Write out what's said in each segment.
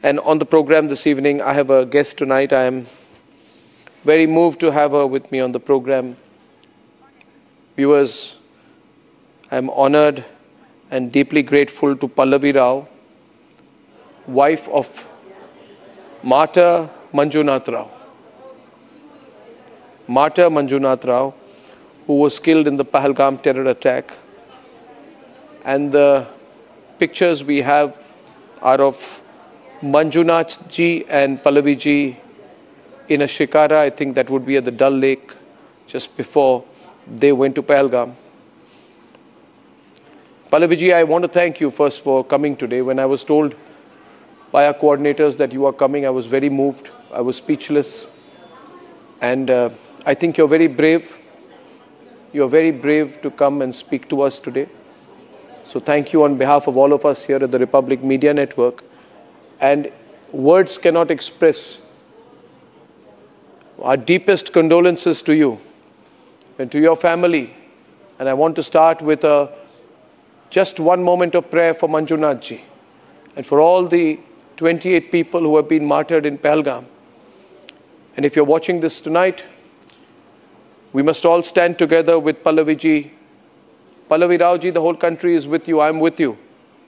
And on the program this evening, I have a guest tonight. I am very moved to have her with me on the program. Viewers, I am honored and deeply grateful to Pallavi Rao, wife of Martyr Manjunath Rao. Martyr Manjunath Rao, who was killed in the Pahalgam terror attack. And the pictures we have are of Manjunath ji and Pallavi ji in a shikara. I think that would be at the Dal Lake just before they went to Pahalgam. Pallavi ji, I want to thank you first for coming today. When I was told by our coordinators that you are coming, I was very moved. I was speechless. And I think you're very brave. You're very brave to come and speak to us today. So thank you on behalf of all of us here at the Republic Media Network. And words cannot express our deepest condolences to you and to your family. And I want to start with just one moment of prayer for Manjunath ji and for all the 28 people who have been martyred in Pahalgam. And if you're watching this tonight, we must all stand together with Pallavi ji. Pallavi Rao ji, the whole country is with you. I'm with you.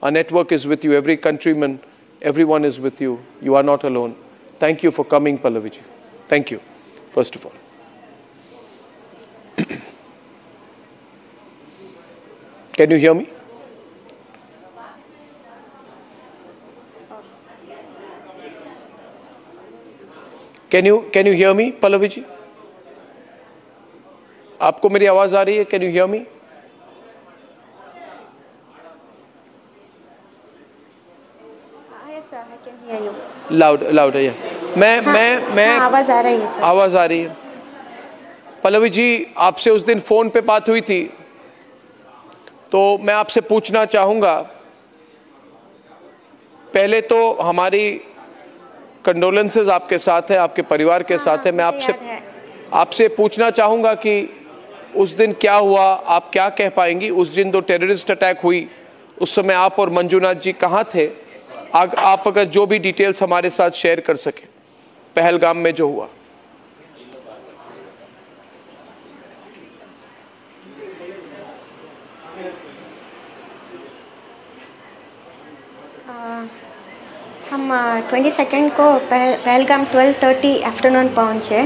Our network is with you. Every countryman, everyone is with you. You are not alone. Thank you for coming, Pallavi ji. Thank you, first of all. Can you hear me? Can you hear me, Pallavi ji? आपको मेरी आवाज आ रही है? Can you hear me? Yes sir, I can hear you. Loud है. मैं आवाज आ रही है सर. आवाज आ रही है. पल्लवी जी, आपसे उस दिन फोन पे बात हुई थी, तो मैं आपसे पूछना चाहूंगा, पहले तो हमारी कंडोलेंसेस आपके साथ है, आपके परिवार के साथ है. मैं आपसे पूछना चाहूंगा कि उस दिन क्या हुआ, आप क्या कह पाएंगी? उस दिन जो टेररिस्ट अटैक हुई, उस समय आप और मंजुनाथ जी कहाँ थे? आप अगर जो भी डिटेल्स हमारे साथ शेयर कर सके, पहलगाम में जो हुआ. हम 22 को पहलगाम 12:30 आफ्टरनून पहुँचे.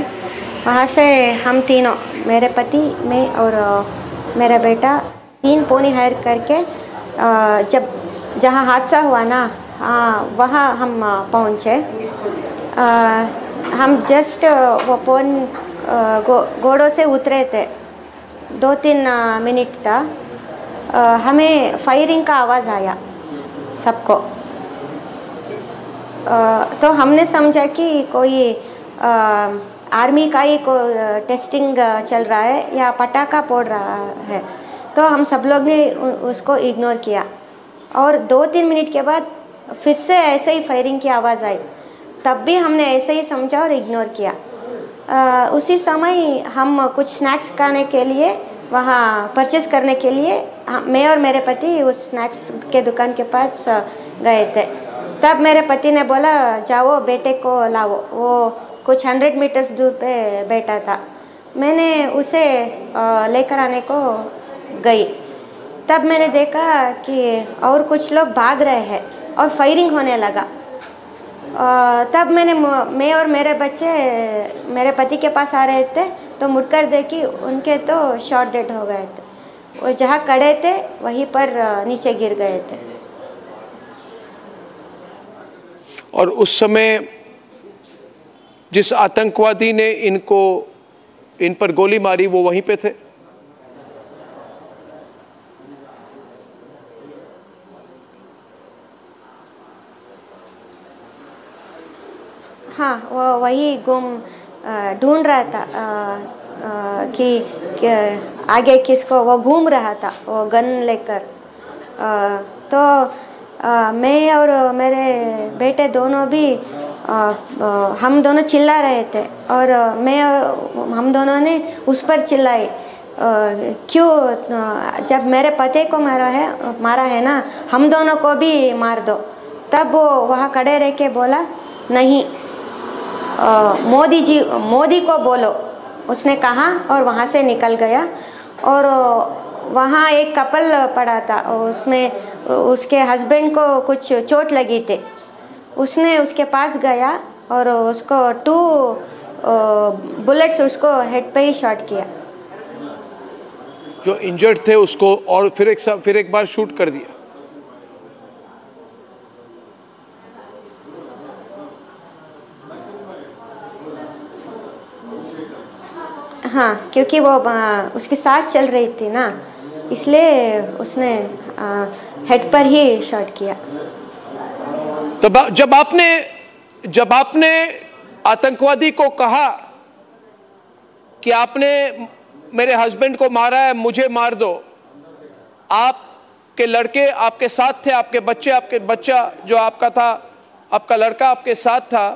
वहाँ से हम तीनों, मेरे पति, मैं और मेरा बेटा, 3 पोनी हायर करके जहाँ हादसा हुआ ना, वहाँ हम पहुँचे. हम जस्ट वो घोड़ों से उतरे थे. 2-3 मिनट था, हमें फायरिंग का आवाज़ आया सबको. तो हमने समझा कि कोई आर्मी का ही टेस्टिंग चल रहा है या पटाखा फोड़ रहा है. तो हम सब लोग ने उसको इग्नोर किया. और 2-3 मिनट के बाद फिर से ऐसे ही फायरिंग की आवाज़ आई. तब भी हमने ऐसे ही समझा और इग्नोर किया. उसी समय हम कुछ स्नैक्स खाने के लिए वहाँ परचेज़ करने के लिए मैं और मेरे पति उस स्नैक्स के दुकान के पास गए थे. तब मेरे पति ने बोला, जाओ बेटे को लाओ. वो कुछ 100 मीटर्स दूर पे बैठा था. मैंने उसे लेकर आने को गई. तब मैंने देखा कि और कुछ लोग भाग रहे हैं और फायरिंग होने लगा. तब मैं और मेरे बच्चे मेरे पति के पास आ रहे थे, तो मुड़कर देखी उनके तो शॉट डेड हो गए थे. वो जहाँ खड़े थे वहीं पर नीचे गिर गए थे. और उस समय जिस आतंकवादी ने इन पर गोली मारी, वो वहीं पे थे? हाँ, वो वही ढूंढ रहा था कि आगे किसको, वो घूम रहा था वो गन लेकर. तो मैं और मेरे बेटे दोनों भी हम दोनों चिल्ला रहे थे और हम दोनों ने उस पर चिल्लाई, क्यों जब मेरे पति को मारा है ना, हम दोनों को भी मार दो. तब वो वहाँ खड़े रह के बोला नहीं, मोदी को बोलो, उसने कहा और वहाँ से निकल गया। और वहाँ एक कपल पड़ा था, उसमें उसके हस्बैंड को कुछ चोट लगी थी, उसने उसके पास गया और उसको 2 बुलेट्स उसको हेड पे ही शॉट किया। जो इंजर्ड थे उसको और फिर एक बार शूट कर दिया। हाँ, क्योंकि वो उसकी सांस चल रही थी ना, इसलिए उसने हेड पर ही शॉट किया। तो जब आपने आतंकवादी को कहा कि आपने मेरे हस्बैंड को मारा है, मुझे मार दो, आपके लड़के आपके साथ थे, आपके बच्चा जो आपका था, आपका लड़का आपके साथ था,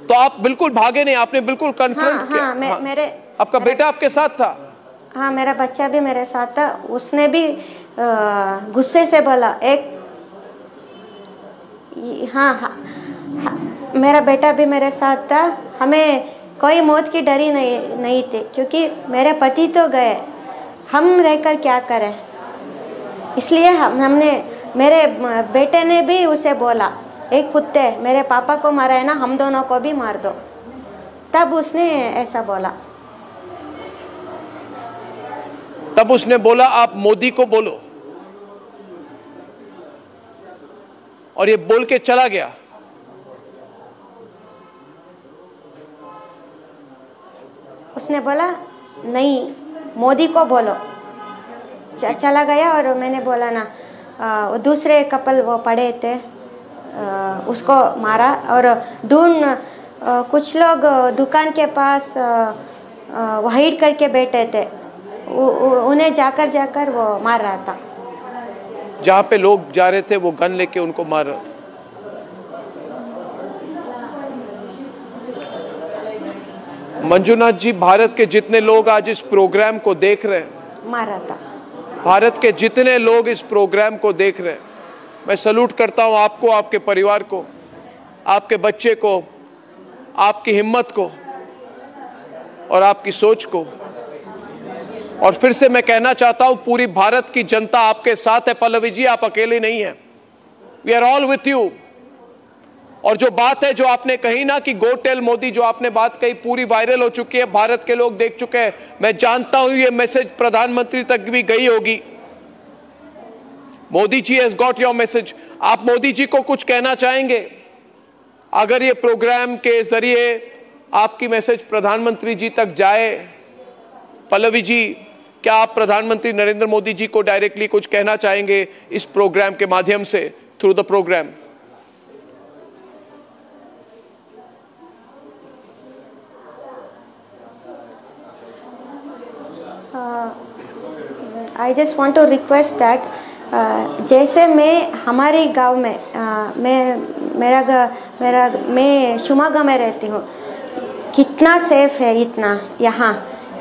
तो आप बिल्कुल भागे नहीं, आपने बिल्कुल कन्फ्रंट किया। हाँ, मेरे आपका बेटा आपके साथ था? हाँ, मेरा बच्चा भी मेरे साथ था। उसने भी गुस्से से बोला हाँ, मेरा बेटा भी मेरे साथ था। हमें कोई मौत की डरी नहीं थी, क्योंकि मेरे पति तो गए, हम रहकर क्या करें। इसलिए हमने, मेरे बेटे ने भी उसे बोला, एक कुत्ते मेरे पापा को मारा है ना, हम दोनों को भी मार दो। तब उसने ऐसा बोला। तब उसने बोला आप मोदी को बोलो, और ये बोल के चला गया। उसने बोला नहीं, मोदी को बोलो, चला गया। और मैंने बोला ना, दूसरे कपल वो पड़े थे, उसको मारा। और कुछ लोग दुकान के पास हाइड करके बैठे थे, उन्हें जाकर वो मार रहा था। जहां पे लोग जा रहे थे वो गन लेके उनको मार रहा था। मंजुनाथ जी, भारत के जितने लोग आज इस प्रोग्राम को देख रहे हैं, मार रहा था, भारत के जितने लोग इस प्रोग्राम को देख रहे हैं, मैं सलूट करता हूं आपको, आपके परिवार को, आपके बच्चे को, आपकी हिम्मत को और आपकी सोच को। और फिर से मैं कहना चाहता हूं, पूरी भारत की जनता आपके साथ है। पल्लवी जी, आप अकेले नहीं हैं, we are all with you. और जो बात है जो आपने कही ना कि गो टेल मोदी, जो आपने बात कही पूरी वायरल हो चुकी है, भारत के लोग देख चुके हैं। मैं जानता हूं ये मैसेज प्रधानमंत्री तक भी गई होगी। Modi ji has got your message. आप मोदी जी को कुछ कहना चाहेंगे? अगर ये प्रोग्राम के जरिए आपकी मैसेज प्रधानमंत्री जी तक जाए, पल्लवी जी, क्या आप प्रधानमंत्री नरेंद्र मोदी जी को डायरेक्टली कुछ कहना चाहेंगे इस प्रोग्राम के माध्यम से, through the program? I just want to request that, जैसे मैं हमारे गांव में, मैं शिवमोगा में रहती हूँ, कितना सेफ है,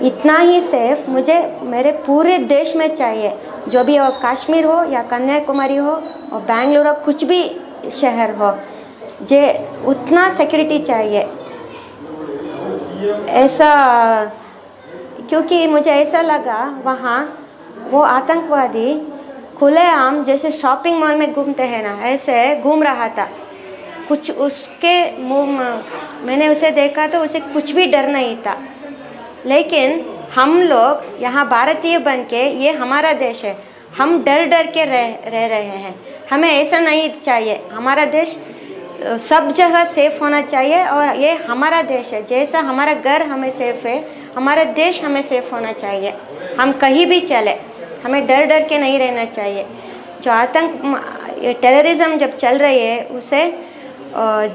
इतना ही सेफ मुझे मेरे पूरे देश में चाहिए। जो भी हो, कश्मीर हो या कन्याकुमारी हो और बेंगलुरु, कुछ भी शहर हो, उतना सिक्योरिटी चाहिए। ऐसा, क्योंकि मुझे ऐसा लगा वहाँ वो आतंकवादी खुलेआम जैसे शॉपिंग मॉल में घूमते हैं ना, ऐसे घूम रहा था। कुछ उसके मुंह, मैंने उसे देखा तो उसे कुछ भी डर नहीं था। लेकिन हम लोग यहाँ भारतीय बन के, ये हमारा देश है, हम डर के रह रहे हैं। हमें ऐसा नहीं चाहिए। हमारा देश सब जगह सेफ होना चाहिए, और ये हमारा देश है। जैसा हमारा घर हमें सेफ है, हमारा देश हमें सेफ होना चाहिए। हम कहीं भी चले, हमें डर के नहीं रहना चाहिए। जो टेररिज्म जब चल रही है, उसे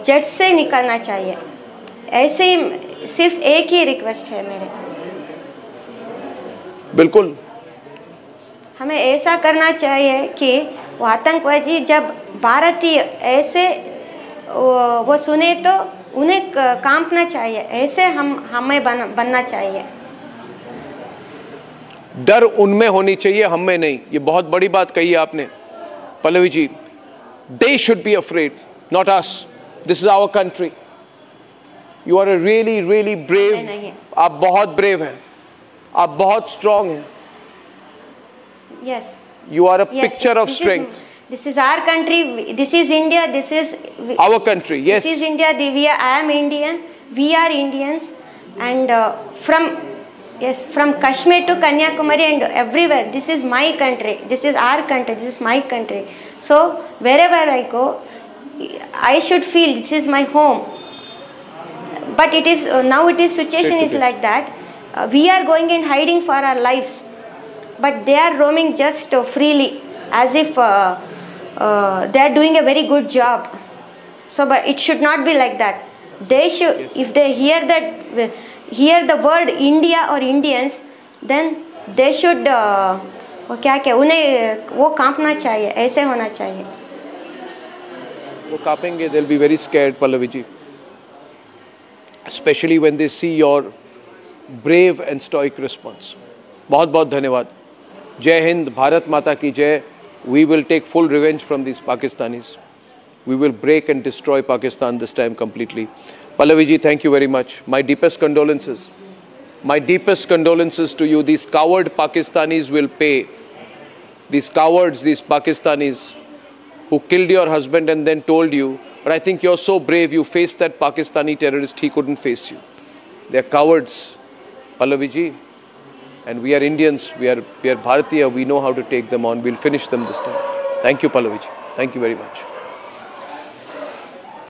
जड़ से निकलना चाहिए। ऐसे ही सिर्फ एक ही रिक्वेस्ट है मेरे, बिल्कुल हमें ऐसा करना चाहिए कि वो आतंकवादी जब भारतीय ऐसे वो सुने तो उन्हें कांपना चाहिए। ऐसे हमें बनना चाहिए। डर उनमें होनी चाहिए, हम में नहीं। ये बहुत बड़ी बात कही है आपने Pallavi ji. They should be afraid, not us. This is our country. You are a really, really brave. आप बहुत brave हैं, आप बहुत strong हैं. Yes. You are a picture of strength. This is our country. This is India. This is our country. Yes. This is India. I am Indian. We are Indians, and from Kashmir to Kanyakumari and everywhere. This is my country. This is our country. This is my country. So wherever I go, I should feel this is my home. But it is now. It is situation is like that. We are going and hiding for our lives, but they are roaming just freely, as if they are doing a very good job. So, but it should not be like that. They should, if they hear the word India or Indians, then they should उन्हें वो कांपना चाहिए, ऐसे होना चाहिए। वो कांपेंगे, they'll be very scared, Pallavi ji, especially when they see your brave and stoic response. बहुत बहुत धन्यवाद। जय हिंद, भारत माता की जय। We will take full revenge from these Pakistanis. We will break and destroy Pakistan this time completely. Pallavi ji, thank you very much. My deepest condolences. My deepest condolences to you. These coward Pakistanis will pay. These cowards, these Pakistanis who killed your husband and then told you, but I think you're so brave, you faced that Pakistani terrorist, he couldn't face you. They're cowards, Pallavi ji. And we are Indians, we are Bharatiya, we know how to take them on. We'll finish them this time. Thank you, Pallavi ji. Thank you very much.